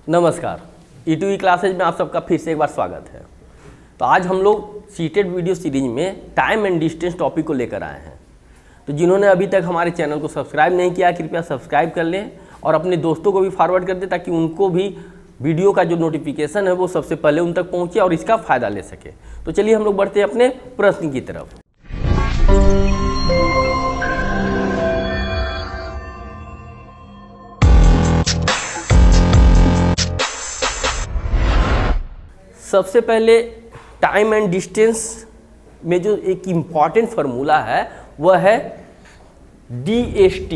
नमस्कार, E2E classes में आप सबका फिर से एक बार स्वागत है। तो आज हम लोग सीटेड वीडियो सीरीज में टाइम एंड डिस्टेंस टॉपिक को लेकर आए हैं। तो जिन्होंने अभी तक हमारे चैनल को सब्सक्राइब नहीं किया, कृपया सब्सक्राइब कर लें और अपने दोस्तों को भी फॉरवर्ड कर दें ताकि उनको भी वीडियो का जो नोटिफिकेशन है वो सबसे पहले उन तक पहुँचे और इसका फ़ायदा ले सके। तो चलिए हम लोग बढ़ते हैं अपने प्रश्न की तरफ। सबसे पहले टाइम एंड डिस्टेंस में जो एक इम्पॉर्टेंट फार्मूला है वह है DST,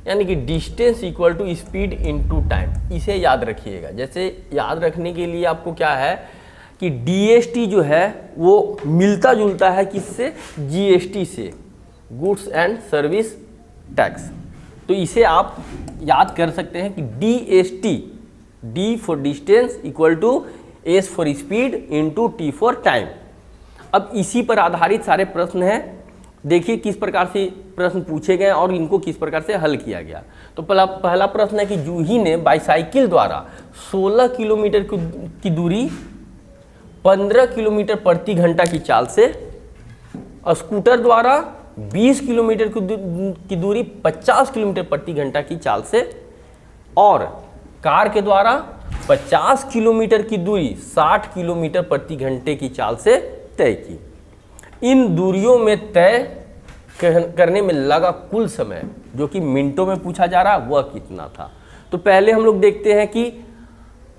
यानी कि distance equal to speed into time. इसे याद रखिएगा। जैसे याद रखने के लिए आपको क्या है कि DST जो है वो मिलता जुलता है किससे? GST से, गुड्स एंड सर्विस टैक्स। तो इसे आप याद कर सकते हैं कि DST, D for distance equal to S for speed into T for time. अब इसी पर आधारित सारे प्रश्न हैं। देखिए किस प्रकार से प्रश्न पूछे गए और इनको किस प्रकार से हल किया गया। तो पहला प्रश्न है कि जूही ने बाईसाइकिल द्वारा 16 किलोमीटर की दूरी 15 किलोमीटर प्रति घंटा की चाल से, स्कूटर द्वारा 20 किलोमीटर की दूरी 50 किलोमीटर प्रति घंटा की चाल से और कार के द्वारा 50 किलोमीटर की दूरी 60 किलोमीटर प्रति घंटे की चाल से तय की। इन दूरियों में तय करने में लगा कुल समय, जो कि मिनटों में पूछा जा रहा, वह कितना था। तो पहले हम लोग देखते हैं कि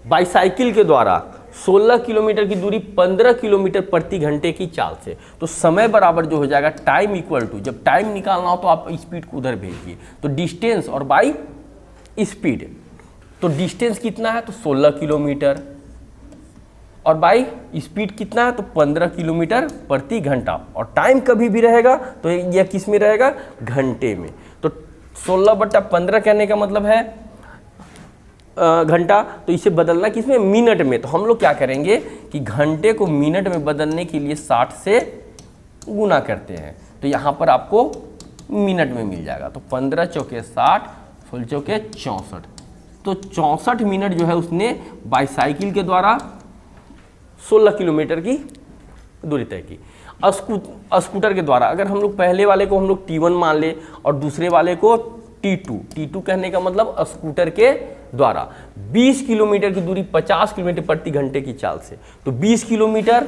बाईसाइकिल के द्वारा 16 किलोमीटर की दूरी 15 किलोमीटर प्रति घंटे की चाल से, तो समय बराबर जो हो जाएगा टाइम इक्वल टू, जब टाइम निकालना हो तो आप स्पीड को उधर भेजिए, तो डिस्टेंस और बाई स्पीड। तो डिस्टेंस कितना है? तो 16 किलोमीटर और बाई स्पीड कितना है? तो 15 किलोमीटर प्रति घंटा। और टाइम कभी भी रहेगा तो यह किस में रहेगा? घंटे में। तो 16/15 कहने का मतलब है घंटा, तो इसे बदलना किसमें? मिनट में। तो हम लोग क्या करेंगे कि घंटे को मिनट में बदलने के लिए 60 से गुना करते हैं, तो यहाँ पर आपको मिनट में मिल जाएगा। तो 15 चौके 60, 16 चौके 64, तो 64 मिनट जो है उसने बाईसाइकिल के द्वारा 16 किलोमीटर की दूरी तय की। स्कूटर के द्वारा, अगर हम लोग पहले वाले को हम लोग T1 मान ले और दूसरे वाले को T2 कहने का मतलब स्कूटर के द्वारा 20 किलोमीटर की दूरी 50 किलोमीटर प्रति घंटे की चाल से, तो 20 किलोमीटर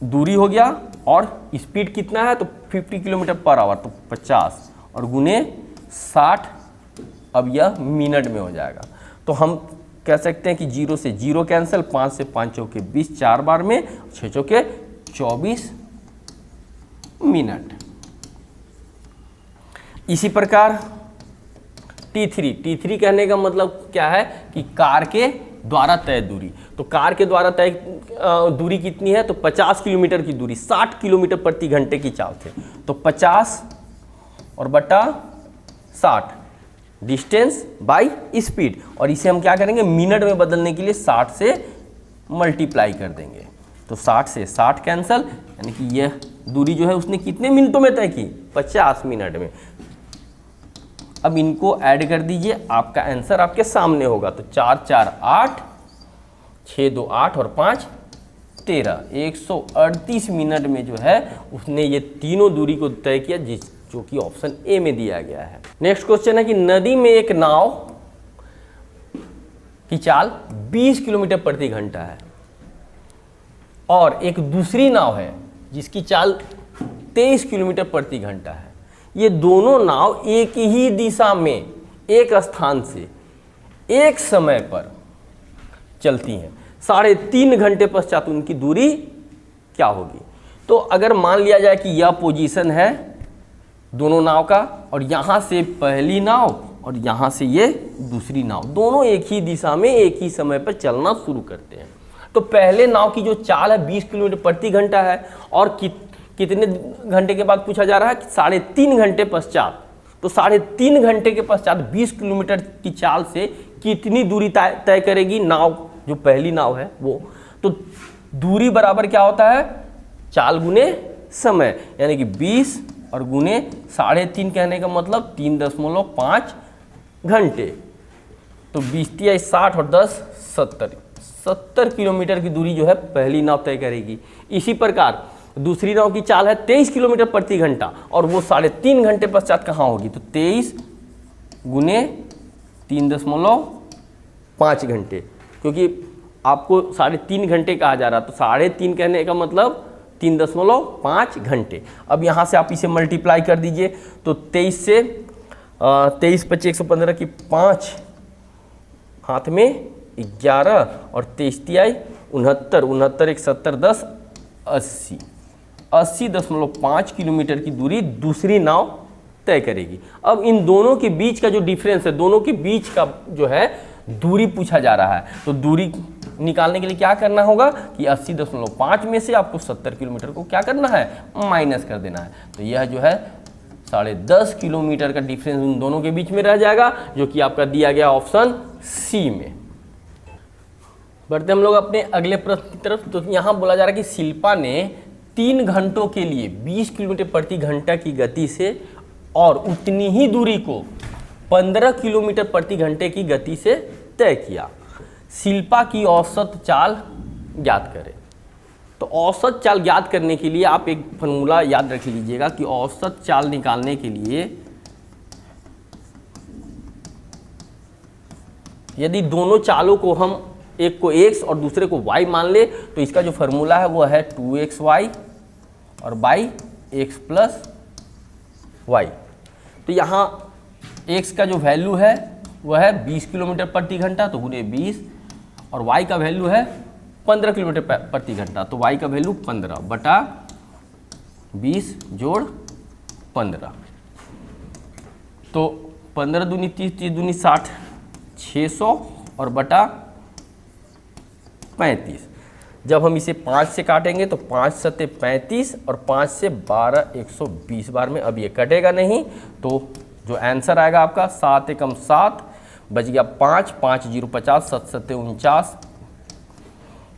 दूरी हो गया और स्पीड कितना है? तो 50 किलोमीटर पर आवर, तो 50 और गुने 60। अब यह मिनट में हो जाएगा। तो हम कह सकते हैं कि 0 से 0 कैंसिल, 5 से 5 चौके 20, 4 बार में 6 चौके 24 मिनट। इसी प्रकार T3 कहने का मतलब क्या है कि कार के द्वारा तय दूरी। तो कार के द्वारा तय दूरी कितनी है? तो 50 किलोमीटर की दूरी 60 किलोमीटर प्रति घंटे की चाल से, तो 50 और बटा 60 डिस्टेंस बाय स्पीड, और इसे हम क्या करेंगे? मिनट में बदलने के लिए 60 से मल्टीप्लाई कर देंगे। तो 60 से 60 कैंसल, यानी कि यह दूरी जो है उसने कितने मिनटों में तय की? 50 मिनट में। अब इनको ऐड कर दीजिए, आपका आंसर आपके सामने होगा। तो 4 4 8, 6 2 8 और 5 13, 138 मिनट में जो है उसने ये तीनों दूरी को तय किया, जो कि ऑप्शन ए में दिया गया है। नेक्स्ट क्वेश्चन है कि नदी में एक नाव की चाल 20 किलोमीटर प्रति घंटा है और एक दूसरी नाव है जिसकी चाल 23 किलोमीटर प्रति घंटा है। ये दोनों नाव एक ही दिशा में एक स्थान से एक समय पर चलती हैं। 3.5 घंटे पश्चात उनकी दूरी क्या होगी? तो अगर मान लिया जाए कि यह पोजीशन है दोनों नाव का, और यहाँ से पहली नाव और यहाँ से ये दूसरी नाव, दोनों एक ही दिशा में एक ही समय पर चलना शुरू करते हैं। तो पहले नाव की जो चाल है 20 किलोमीटर प्रति घंटा है और कितने घंटे के बाद पूछा जा रहा है? कि 3.5 घंटे पश्चात। तो 3.5 घंटे के पश्चात 20 किलोमीटर की चाल से कितनी दूरी तय करेगी नाव, जो पहली नाव है वो? तो दूरी बराबर क्या होता है? चाल गुने समय, यानी कि 20 और गुने 3.5 कहने का मतलब 3.5 घंटे। तो 20 60 और 10 70 किलोमीटर की दूरी जो है पहली नाव तय करेगी। इसी प्रकार दूसरी नाव की चाल है 23 किलोमीटर प्रति घंटा और वो 3.5 घंटे पश्चात कहाँ होगी, तो 23 गुने 3.5 घंटे, क्योंकि आपको 3.5 घंटे कहा जा रहा है, तो 3.5 कहने का मतलब 3.5 घंटे। अब यहाँ से आप इसे मल्टीप्लाई कर दीजिए, तो 23 से 23 25 115 की 5 हाथ में 11 और 23 तिहाई 69 69 1 70 10 80 80.5 किलोमीटर की दूरी दूसरी नाव तय करेगी। अब इन दोनों के बीच का जो डिफरेंस है, दोनों के बीच का जो है दूरी पूछा जा रहा है, तो दूरी निकालने के लिए क्या करना होगा कि 80.5 में से आपको 70 किलोमीटर को क्या करना है, माइनस कर देना है। तो यह जो है 10.5 किलोमीटर का डिफरेंस उन दोनों के बीच में रह जाएगा, जो कि आपका दिया गया ऑप्शन सी में। बढ़ते हम लोग अपने अगले प्रश्न की तरफ। तो यहाँ बोला जा रहा है कि शिल्पा ने 3 घंटों के लिए 20 किलोमीटर प्रति घंटा की गति से और उतनी ही दूरी को 15 किलोमीटर प्रति घंटे की गति से तय किया। शिल्पा की औसत चाल ज्ञात करें। तो औसत चाल ज्ञात करने के लिए आप एक फॉर्मूला याद रख लीजिएगा कि औसत चाल निकालने के लिए यदि दोनों चालों को हम एक को x और दूसरे को y मान ले, तो इसका जो फॉर्मूला है वो है 2xy और बाई x प्लस y। तो यहाँ x का जो वैल्यू है वह है 20 किलोमीटर प्रति घंटा, तो गुने 20, और y का वैल्यू है 15 किलोमीटर प्रति घंटा, तो y का वैल्यू 15 बटा 20 जोड़ 15, तो 15 दूनी 30 30 दूनी 60 600 और बटा 35। जब हम इसे 5 से काटेंगे तो 5 सत्ते 35 और 5 से 12 120 बार में। अब ये कटेगा नहीं, तो जो आंसर आएगा आपका 7 एकम 7 बच गया 5 5 0 50 7 सत्ते 49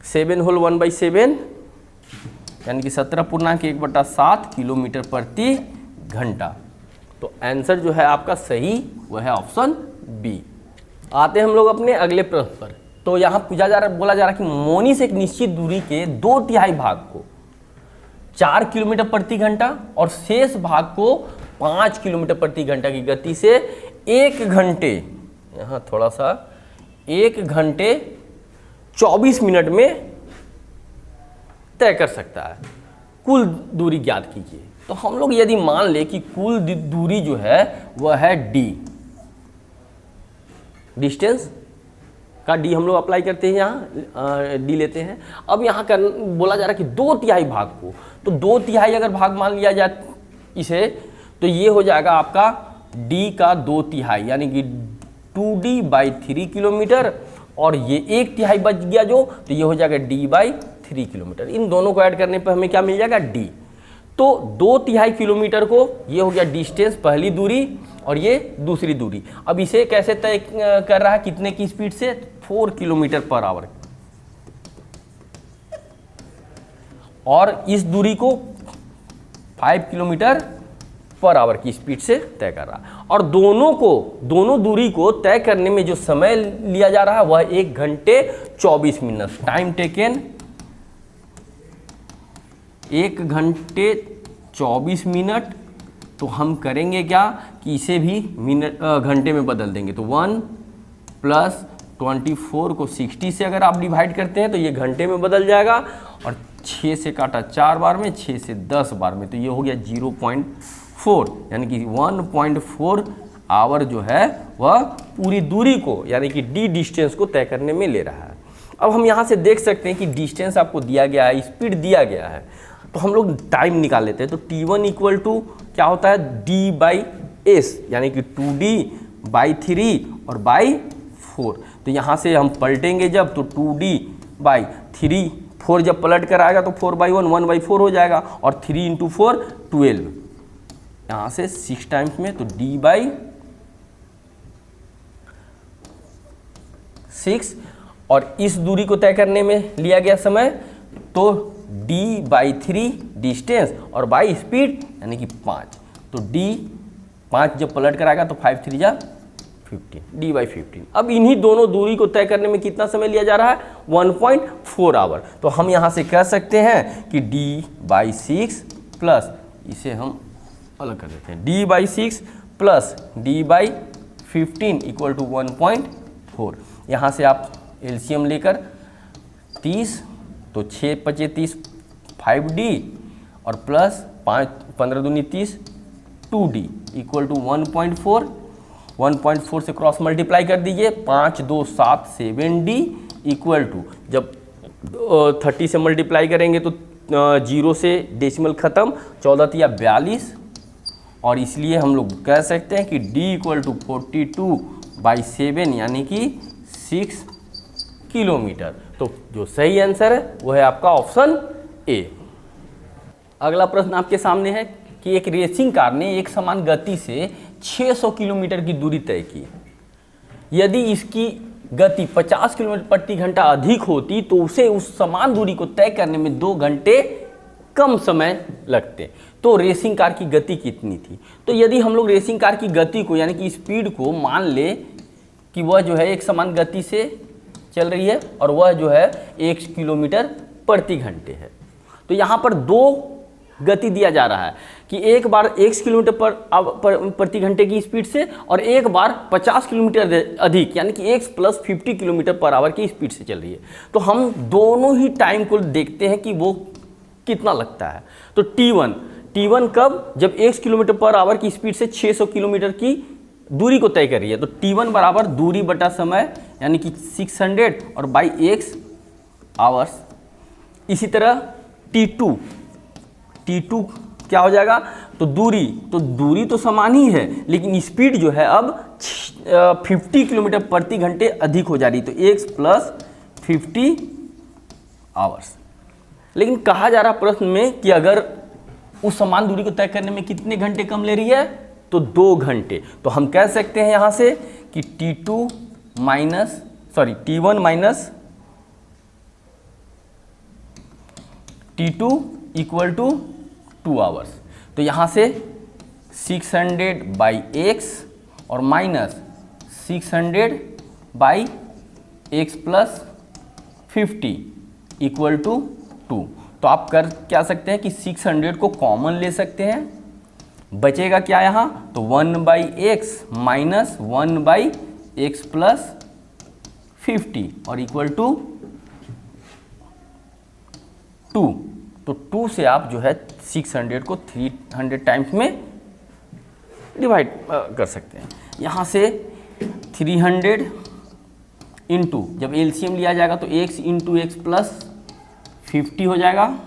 7 होल 1/7 यानी कि 17.1/7 किलोमीटर प्रति घंटा। तो आंसर जो है आपका सही वह है ऑप्शन बी। आते हैं हम लोग अपने अगले प्रश्न पर। तो यहाँ बोला जा रहा है कि मोनी से एक निश्चित दूरी के 2/3 भाग को 4 किलोमीटर प्रति घंटा और शेष भाग को 5 किलोमीटर प्रति घंटा की गति से 1 घंटे, यहाँ थोड़ा सा 1 घंटे 24 मिनट में तय कर सकता है। कुल दूरी ज्ञात कीजिए। तो हम लोग यदि मान ले कि कुल दूरी जो है वह है d, डिस्टेंस का d हम लोग अप्लाई करते हैं, यहाँ d लेते हैं। अब यहाँ बोला जा रहा है कि 2/3 भाग को, तो 2/3 अगर भाग मान लिया जाए इसे, तो ये हो जाएगा आपका d का 2/3 यानी कि 2d/3 किलोमीटर, और ये 1/3 बच गया जो, तो ये हो जाएगा d/3 किलोमीटर। इन दोनों को ऐड करने पर हमें क्या मिल जाएगा, d। तो 2/3 किलोमीटर को ये हो गया डिस्टेंस, पहली दूरी, और ये दूसरी दूरी। अब इसे कैसे तय कर रहा है, कितने की स्पीड से, 4 किलोमीटर पर आवर, और इस दूरी को 5 किलोमीटर पर आवर की स्पीड से तय कर रहा है। और दोनों दूरी को तय करने में जो समय लिया जा रहा है वह 1 घंटे 24 मिनट। टाइम टेकन 1 घंटे 24 मिनट। तो हम करेंगे क्या कि इसे भी घंटे में बदल देंगे। तो 1 + 24 को 60 से अगर आप डिवाइड करते हैं तो ये घंटे में बदल जाएगा, और 6 से काटा 4 बार में, 6 से 10 बार में, तो ये हो गया 0.4 यानी कि 1.4 आवर जो है वह पूरी दूरी को यानी कि d डिस्टेंस को तय करने में ले रहा है। अब हम यहाँ से देख सकते हैं कि डिस्टेंस आपको दिया गया है, स्पीड दिया गया है, तो हम लोग टाइम निकाल लेते हैं। तो t1 = क्या होता है, d/s यानी कि 2d/3 और /4। तो यहाँ से हम पलटेंगे जब, तो 2d/3 4 जब पलट कर आएगा तो 4/1 1/4 हो जाएगा, और 3 × 4 12, यहाँ से 6 टाइम्स में, तो d/6। और इस दूरी को तय करने में लिया गया समय, तो d/3 डिस्टेंस और बाई स्पीड यानी कि 5। तो d 5 जब पलट कर आएगा तो 5 3 जा 15। अब इन्हीं दोनों दूरी को तय करने में कितना समय लिया जा रहा है? 1.4 आवर। तो हम यहाँ से कह सकते हैं कि D/6 प्लस, इसे हम अलग कर देते हैं, D/6 plus D/15 equal to 1.4। यहाँ से आप एलसीएम लेकर 30, तो 6 × 5 = 30, 5D और प्लस 5 × 15 = 30, 2D इक्वल टू 1.4। 1.4 से क्रॉस मल्टीप्लाई कर दीजिए, 5 2 7 7D इक्वल टू, जब 30 से मल्टीप्लाई करेंगे तो 0 से डेसिमल ख़त्म, 14 × 42, और इसलिए हम लोग कह सकते हैं कि D इक्वल टू 42/7 यानी कि 6 किलोमीटर। तो जो सही आंसर है वो है आपका ऑप्शन ए। अगला प्रश्न आपके सामने है कि एक रेसिंग कार ने एक समान गति से 600 किलोमीटर की दूरी तय की। यदि इसकी गति 50 किलोमीटर प्रति घंटा अधिक होती तो उसे उस समान दूरी को तय करने में 2 घंटे कम समय लगते। तो रेसिंग कार की गति कितनी थी? तो यदि हम लोग रेसिंग कार की गति को यानी कि स्पीड को मान ले कि वह जो है एक समान गति से चल रही है और वह जो है 1 किलोमीटर प्रति घंटे है, तो यहाँ पर 2 गति दिया जा रहा है कि एक बार 1 किलोमीटर प्रति घंटे की स्पीड से और एक बार 50 किलोमीटर अधिक यानी कि x + 50 किलोमीटर पर आवर की स्पीड से चल रही है। तो हम दोनों ही टाइम को देखते हैं कि वो कितना लगता है। तो T1 कब? जब 1 किलोमीटर पर आवर की स्पीड से 600 किलोमीटर की दूरी को तय कर रही है। तो T1 बराबर दूरी बटा समय यानी कि 600 और बाई x आवर्स। इसी तरह T2 क्या हो जाएगा? तो दूरी तो समान ही है लेकिन स्पीड जो है अब 50 किलोमीटर प्रति घंटे अधिक हो जा रही, तो x + 50 आवर्स। लेकिन कहा जा रहा प्रश्न में कि अगर उस समान दूरी को तय करने में कितने घंटे कम ले रही है? तो 2 घंटे। तो हम कह सकते हैं यहाँ से कि T1 minus T2 equal to 2 hours. तो यहाँ से 600/x और माइनस 600/x + 50 इक्वल टू 2। तो आप कर क्या सकते हैं कि 600 को कॉमन ले सकते हैं, बचेगा क्या यहाँ? तो 1/x माइनस 1/x + 50 और इक्वल टू 2। तो 2 से आप जो है 600 को 300 टाइम्स में डिवाइड कर सकते हैं। यहाँ से 300 इंटू, जब एलसीएम लिया जाएगा तो x इंटू x + 50 हो जाएगा,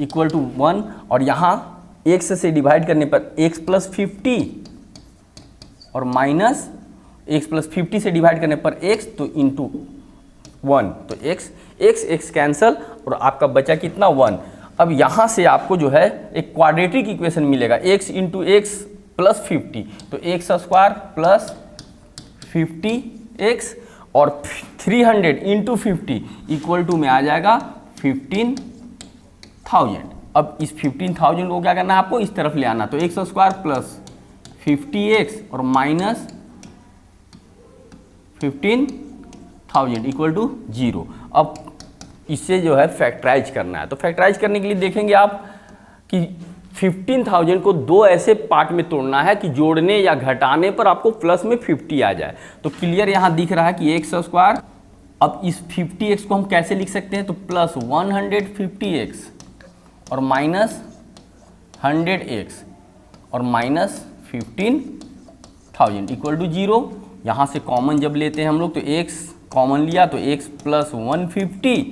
इक्वल टू 1, और यहाँ x से डिवाइड करने पर x + 50 और माइनस x + 50 से डिवाइड करने पर x, तो इंटू 1, तो x कैंसल और आपका बचा कितना? 1। अब यहाँ से आपको जो है एक क्वाड्रेटिक इक्वेशन मिलेगा, x इंटू x + 50, तो x² + 50x और 300 इंटू 50 इक्वल टू में आ जाएगा 15,000। अब इस 15,000 को क्या करना है आपको? इस तरफ ले आना, तो x² + 50x और माइनस 15,000 इक्वल टू 0। अब इससे जो है फैक्टराइज करना है। तो फैक्टराइज करने के लिए देखेंगे आप कि 15,000 को 2 ऐसे पार्ट में तोड़ना है कि जोड़ने या घटाने पर आपको प्लस में 50 आ जाए। तो क्लियर यहाँ दिख रहा है कि x²। अब इस 50x को हम कैसे लिख सकते हैं? तो प्लस 150x और माइनस 100x और माइनस 15,000 इक्वल टू 0। यहाँ से कॉमन जब लेते हैं हम लोग तो x कॉमन लिया तो x + 150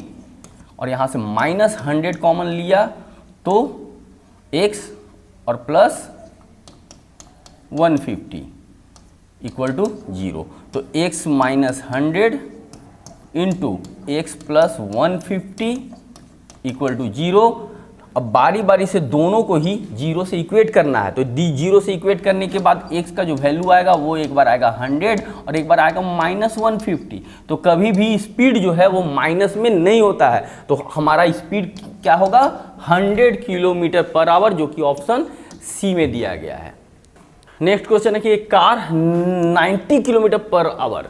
और यहाँ से माइनस 100 कॉमन लिया तो x और प्लस 150 इक्वल टू 0। तो x - 100 into x + 150 equal to 0। अब बारी बारी से दोनों को ही 0 से इक्वेट करना है। तो 0 से इक्वेट करने के बाद x का जो वैल्यू आएगा वो एक बार आएगा 100 और एक बार आएगा -150। तो कभी भी स्पीड जो है वो माइनस में नहीं होता है, तो हमारा स्पीड क्या होगा 100 किलोमीटर पर आवर, जो कि ऑप्शन सी में दिया गया है। नेक्स्ट क्वेश्चन है कि एक कार 90 किलोमीटर पर आवर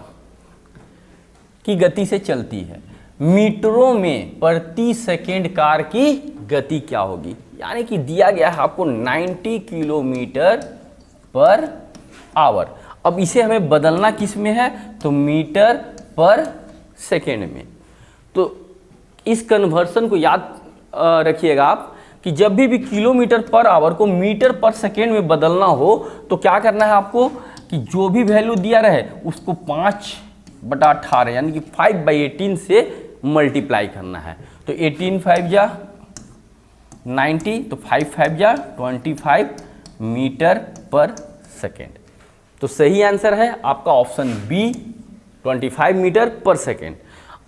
की गति से चलती है, मीटरों में प्रति सेकेंड कार की गति क्या होगी। यानी कि दिया गया है आपको 90 किलोमीटर पर आवर। अब इसे हमें बदलना किस में है, तो मीटर पर सेकेंड में। तो इस कन्वर्सन को याद रखिएगा आप कि जब भी किलोमीटर पर आवर को मीटर पर सेकेंड में बदलना हो तो क्या करना है आपको कि जो भी वैल्यू दिया रहे उसको 5/18 यानी कि 5/18 से मल्टीप्लाई करना है। तो 18 5 जा 90, तो 5 5 जा 25 मीटर पर सेकेंड। तो सही आंसर है आपका ऑप्शन बी 25 मीटर पर सेकेंड।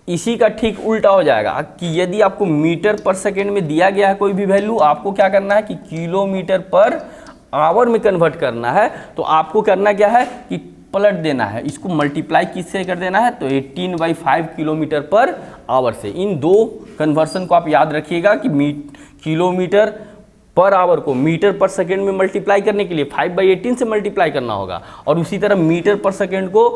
इसी का ठीक उल्टा हो जाएगा कि यदि आपको मीटर पर सेकेंड में दिया गया है कोई भी वैल्यू, आपको क्या करना है कि किलोमीटर पर आवर में कन्वर्ट करना है। तो आपको करना क्या है कि पलट देना है, इसको मल्टीप्लाई किससे कर देना है, तो 18/5 किलोमीटर पर आवर से। इन दो कन्वर्सन को आप याद रखिएगा कि किलोमीटर पर आवर को मीटर पर सेकेंड में मल्टीप्लाई करने के लिए 5/18 से मल्टीप्लाई करना होगा, और उसी तरह मीटर पर सेकेंड को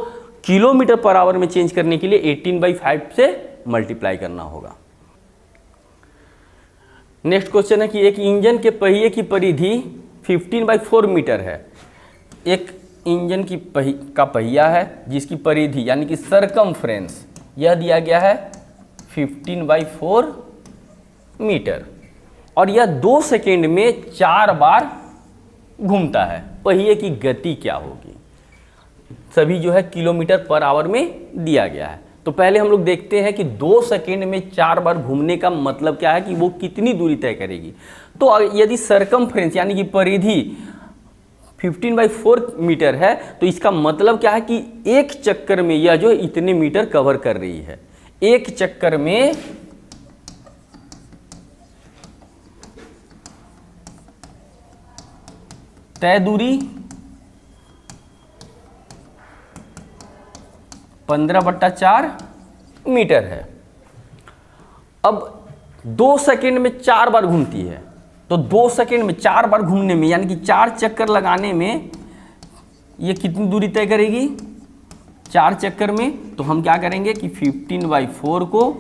किलोमीटर पर आवर में चेंज करने के लिए 18/5 से मल्टीप्लाई करना होगा। नेक्स्ट क्वेश्चन है कि एक इंजन के पहिए की परिधि 15/4 मीटर है। एक इंजन की का पहिया है जिसकी परिधि यानी कि सरकमफ्रेंस यह दिया गया है 15/4 मीटर, और यह 2 सेकेंड में 4 बार घूमता है। पहिए की गति क्या होगी। सभी जो है किलोमीटर पर आवर में दिया गया है। तो पहले हम लोग देखते हैं कि 2 सेकेंड में 4 बार घूमने का मतलब क्या है कि वो कितनी दूरी तय करेगी। तो यदि सरकमफ्रेंस यानी कि परिधि 15/4 मीटर है तो इसका मतलब क्या है कि एक चक्कर में यह जो इतने मीटर कवर कर रही है। एक चक्कर में तय दूरी 15/4 मीटर है। अब 2 सेकेंड में 4 बार घूमती है, तो 2 सेकेंड में 4 बार घूमने में यानी कि 4 चक्कर लगाने में ये कितनी दूरी तय करेगी 4 चक्कर में। तो हम क्या करेंगे कि 15/4 को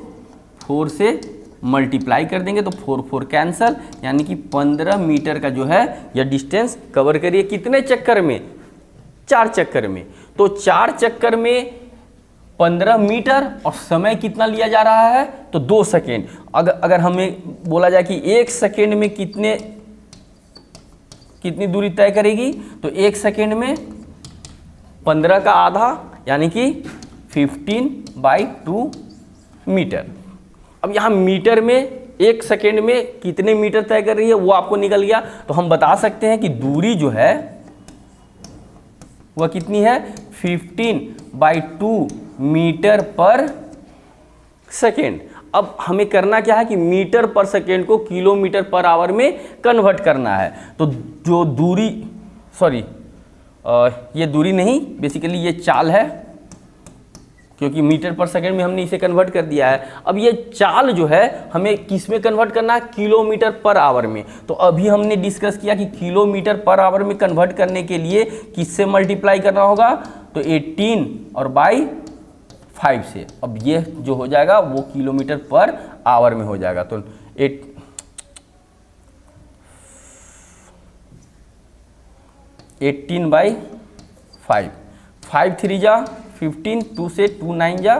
4 से मल्टीप्लाई कर देंगे, तो 4 4 कैंसल, यानी कि 15 मीटर का जो है यह डिस्टेंस कवर करिए कितने चक्कर में 4 चक्कर में। तो 4 चक्कर में 15 मीटर और समय कितना लिया जा रहा है, तो 2 सेकेंड। अगर हमें बोला जाए कि 1 सेकेंड में कितनी दूरी तय करेगी, तो 1 सेकेंड में 15 का आधा यानी कि 15/2 मीटर। अब यहाँ मीटर में 1 सेकेंड में कितने मीटर तय कर रही है वो आपको निकल गया। तो हम बता सकते हैं कि दूरी जो है वह कितनी है 15/2 मीटर पर सेकेंड। अब हमें करना क्या है कि मीटर पर सेकेंड को किलोमीटर पर आवर में कन्वर्ट करना है। तो जो दूरी ये दूरी नहीं, बेसिकली ये चाल है, क्योंकि मीटर पर सेकेंड में हमने इसे कन्वर्ट कर दिया है। अब ये चाल जो है हमें किस में कन्वर्ट करना है, किलोमीटर पर आवर में। तो अभी हमने डिस्कस किया कि किलोमीटर पर आवर में कन्वर्ट करने के लिए किससे मल्टीप्लाई करना होगा, तो 18 और बाई 5 से। अब ये जो हो जाएगा वो किलोमीटर पर आवर में हो जाएगा। तो 18/5, 5 3 जा 15, 2 से 2 9 जा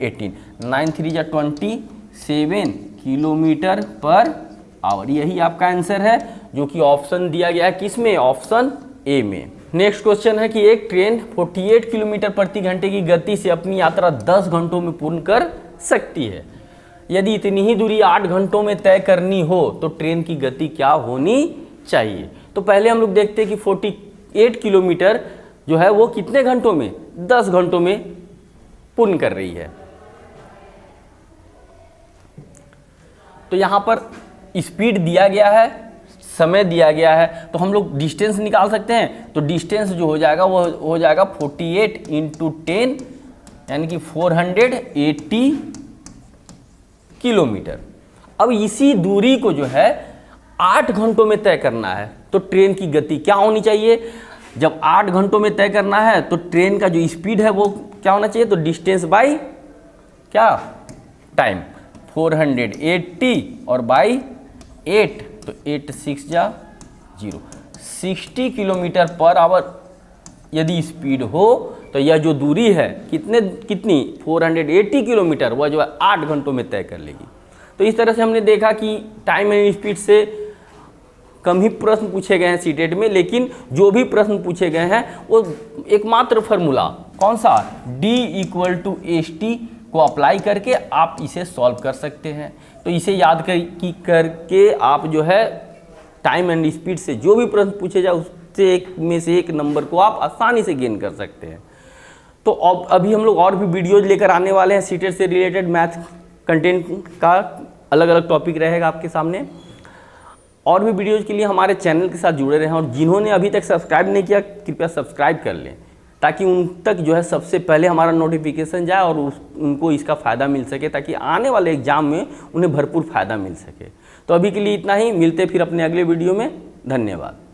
18, 9 3 जा 27 किलोमीटर पर आवर। यही आपका आंसर है जो कि ऑप्शन दिया गया है किस में, ऑप्शन ए में। नेक्स्ट क्वेश्चन है कि एक ट्रेन 48 किलोमीटर प्रति घंटे की गति से अपनी यात्रा 10 घंटों में पूर्ण कर सकती है। यदि इतनी ही दूरी 8 घंटों में तय करनी हो तो ट्रेन की गति क्या होनी चाहिए। तो पहले हम लोग देखते हैं कि 48 किलोमीटर जो है वो कितने घंटों में, 10 घंटों में पूर्ण कर रही है। तो यहाँ पर स्पीड दिया गया है, समय दिया गया है, तो हम लोग डिस्टेंस निकाल सकते हैं। तो डिस्टेंस जो हो जाएगा वो हो जाएगा 48 × 10 यानी कि 480 किलोमीटर। अब इसी दूरी को जो है 8 घंटों में तय करना है, तो ट्रेन की गति क्या होनी चाहिए? जब 8 घंटों में तय करना है तो ट्रेन का जो स्पीड है वो क्या होना चाहिए? तो डिस्टेंस बाई क्या? टाइम। 480 और बाई 8, तो 8 6 जा 0, 60 किलोमीटर पर आवर यदि स्पीड हो तो यह जो दूरी है कितनी 480 किलोमीटर, वह जो है 8 घंटों में तय कर लेगी। तो इस तरह से हमने देखा कि टाइम एंड स्पीड से कम ही प्रश्न पूछे गए हैं सीटेट में, लेकिन जो भी प्रश्न पूछे गए हैं वो एकमात्र फार्मूला कौन सा, D = ST को अप्लाई करके आप इसे सॉल्व कर सकते हैं। तो इसे याद करके आप जो है टाइम एंड स्पीड से जो भी प्रश्न पूछे जाए उससे एक में से एक नंबर को आप आसानी से गेन कर सकते हैं। तो अब अभी हम लोग और भी वीडियोज लेकर आने वाले हैं सीटेट से रिलेटेड, मैथ कंटेंट का अलग अलग टॉपिक रहेगा आपके सामने। और भी वीडियोज़ के लिए हमारे चैनल के साथ जुड़े रहें, और जिन्होंने अभी तक सब्सक्राइब नहीं किया कृपया सब्सक्राइब कर लें, ताकि उन तक जो है सबसे पहले हमारा नोटिफिकेशन जाए और उनको इसका फ़ायदा मिल सके, ताकि आने वाले एग्ज़ाम में उन्हें भरपूर फ़ायदा मिल सके। तो अभी के लिए इतना ही, मिलते फिर अपने अगले वीडियो में। धन्यवाद।